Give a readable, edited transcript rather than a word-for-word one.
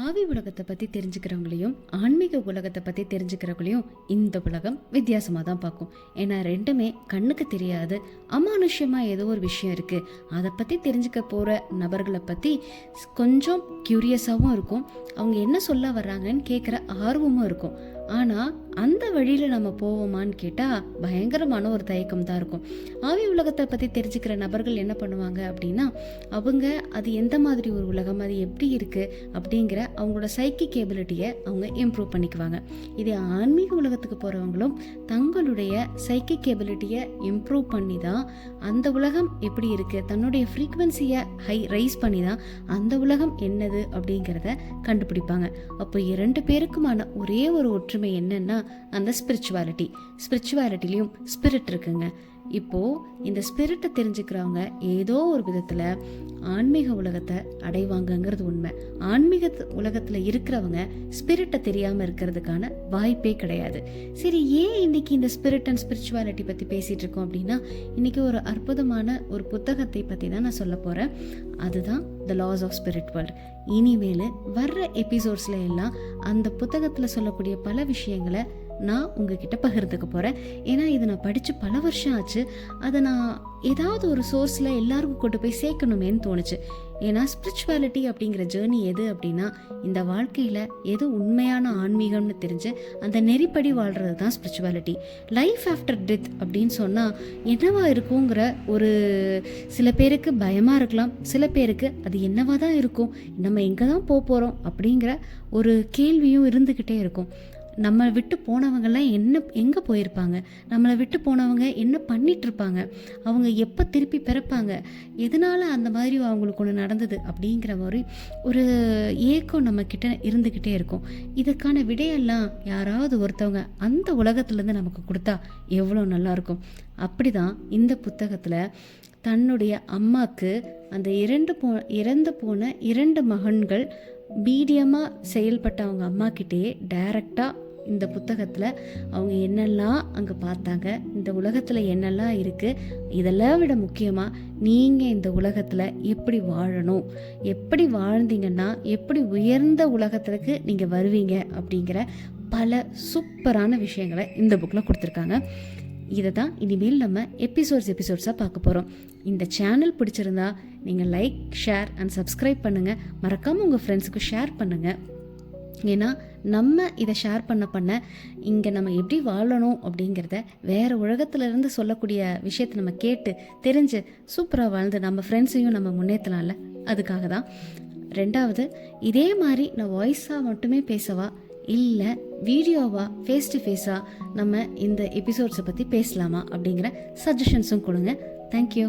ஆவி உலகத்தை பற்றி தெரிஞ்சுக்கிறவங்களையும் ஆன்மீக உலகத்தை பற்றி தெரிஞ்சுக்கிறவங்களையும் இந்த உலகம் வித்தியாசமாக தான் பார்க்கும். ஏன்னா ரெண்டுமே கண்ணுக்கு தெரியாது, அமானுஷ்யமாக ஏதோ ஒரு விஷயம் இருக்குது. அதை பற்றி தெரிஞ்சுக்க போகிற நபர்களை பற்றி கொஞ்சம் க்யூரியஸாகவும் இருக்கும், அவங்க என்ன சொல்ல வர்றாங்கன்னு கேட்குற ஆர்வமும் இருக்கும். ஆனால் அந்த வழியில் நம்ம போவோமான்னு கேட்டால் பயங்கரமான ஒரு தயக்கம் தான் இருக்கும். ஆவி உலகத்தை பற்றி தெரிஞ்சுக்கிற நபர்கள் என்ன பண்ணுவாங்க அப்படின்னா, அவங்க அது எந்த மாதிரி ஒரு உலகம், அது எப்படி இருக்குது அப்படிங்கிற அவங்களோட சைக்கிக் எபிலிட்டியை அவங்க இம்ப்ரூவ் பண்ணிக்குவாங்க. இதே ஆன்மீக உலகத்துக்கு போகிறவங்களும் தங்களுடைய சைக்கிக் எபிலிட்டியை இம்ப்ரூவ் பண்ணி தான் அந்த உலகம் எப்படி இருக்குது, தன்னுடைய ஃப்ரீக்வன்சியை ரைஸ் பண்ணி தான் அந்த உலகம் என்னது அப்படிங்கிறத கண்டுபிடிப்பாங்க. அப்போ இரண்டு பேருக்குமான ஒரே ஒரு ஒற்றுமை என்னன்னா அந்த ஸ்பிரிச்சுவாலிட்டிலையும் ஸ்பிரிட் இருக்குங்க. இப்போது இந்த ஸ்பிரிட்டை தெரிஞ்சுக்கிறவங்க ஏதோ ஒரு விதத்தில் ஆன்மீக உலகத்தை அடைவாங்கங்கிறது உண்மை. ஆன்மீக உலகத்தில் இருக்கிறவங்க ஸ்பிரிட்டை தெரியாமல் இருக்கிறதுக்கான வாய்ப்பே கிடையாது. சரி, ஏன் இன்னைக்கு இந்த ஸ்பிரிட் அண்ட் ஸ்பிரிச்சுவாலிட்டி பற்றி பேசிகிட்டு இருக்கோம் அப்படின்னா, இன்னைக்கு ஒரு அற்புதமான ஒரு புத்தகத்தை பற்றி தான் நான் சொல்ல போகிறேன். அதுதான் த லாஸ் ஆஃப் ஸ்பிரிட் வேர்ல்ட். இனிமேல் வர்ற எபிசோட்ஸில் எல்லாம் அந்த புத்தகத்தில் சொல்லக்கூடிய பல விஷயங்களை நான் உங்ககிட்ட பகிர்ந்துக்க போகிறேன். ஏன்னா இது நான் படித்து பல வருஷம் ஆச்சு. அதை நான் ஏதாவது ஒரு சோர்ஸில் எல்லாருக்கும் கொண்டு போய் சேர்க்கணுமேன்னு தோணுச்சு. ஏன்னா ஸ்பிரிச்சுவாலிட்டி அப்படிங்கிற ஜேர்னி எது அப்படின்னா, இந்த வாழ்க்கையில் எது உண்மையான ஆன்மீகம்னு தெரிஞ்சு அந்த நெறிப்படி வாழ்கிறது தான் ஸ்பிரிச்சுவாலிட்டி. லைஃப் ஆஃப்டர் டெத் அப்படின்னு சொன்னால் என்னவா இருக்குங்கிற ஒரு சில பேருக்கு பயமாக இருக்கலாம், சில பேருக்கு அது என்னவா தான் இருக்கும், நம்ம எங்கே தான் போகிறோம் அப்படிங்கிற ஒரு கேள்வியும் இருந்துக்கிட்டே இருக்கும். நம்ம விட்டு போனவங்கெல்லாம் எங்கே போயிருப்பாங்க, நம்மளை விட்டு போனவங்க என்ன பண்ணிட்டு இருப்பாங்க, அவங்க எப்போ திருப்பி பிறப்பாங்க, எதனால் அந்த மாதிரி அவங்களுக்கு ஒன்று நடந்தது அப்படிங்கிற மாதிரி ஒரு ஏக்கம் நம்மக்கிட்ட இருந்துக்கிட்டே இருக்கும். இதுக்கான விடையெல்லாம் யாராவது ஒருத்தவங்க அந்த உலகத்துலேருந்து நமக்கு கொடுத்தா எவ்வளோ நல்லாயிருக்கும். அப்படி தான் இந்த புத்தகத்தில் தன்னுடைய அம்மாவுக்கு அந்த இறந்து போன 2 மகன்கள் மீடியமாக செயல்பட்ட அவங்க அம்மா கிட்டேயே டைரக்டாக இந்த புத்தகத்தில் அவங்க என்னெல்லாம் அங்கே பார்த்தாங்க, இந்த உலகத்தில் என்னெல்லாம் இருக்குது, இதெல்லாம் விட முக்கியமாக நீங்கள் இந்த உலகத்தில் எப்படி வாழணும், எப்படி வாழ்ந்தீங்கன்னா எப்படி உயர்ந்த உலகத்துக்கு நீங்கள் வருவீங்க அப்படிங்கிற பல சூப்பரான விஷயங்களை இந்த புக்கில் கொடுத்துருக்காங்க. இதை தான் இனிமேல் நம்ம எபிசோட்ஸாக பார்க்க போகிறோம். இந்த சேனல் பிடிச்சிருந்தா நீங்கள் லைக், ஷேர் அண்ட் சப்ஸ்கிரைப் பண்ணுங்கள். மறக்காமல் உங்கள் ஃப்ரெண்ட்ஸுக்கு ஷேர் பண்ணுங்கள். ஏன்னா நம்ம இதை ஷேர் பண்ண இங்கே நம்ம எப்படி வாழணும் அப்படிங்கிறத வேறு உலகத்துலேருந்து சொல்லக்கூடிய விஷயத்தை நம்ம கேட்டு தெரிஞ்சு சூப்பராக வாழ்ந்து நம்ம ஃப்ரெண்ட்ஸையும் நம்ம முன்னேற்றலாம்ல, அதுக்காக தான். 2வது, இதே மாதிரி நான் வாய்ஸாக மட்டுமே பேசவா இல்லை வீடியோவா ஃபேஸ் டு ஃபேஸாக நம்ம இந்த எபிசோட்ஸை பற்றி பேசலாமா அப்படிங்கிற சஜஷன்ஸும் கொடுங்க. தேங்க்யூ.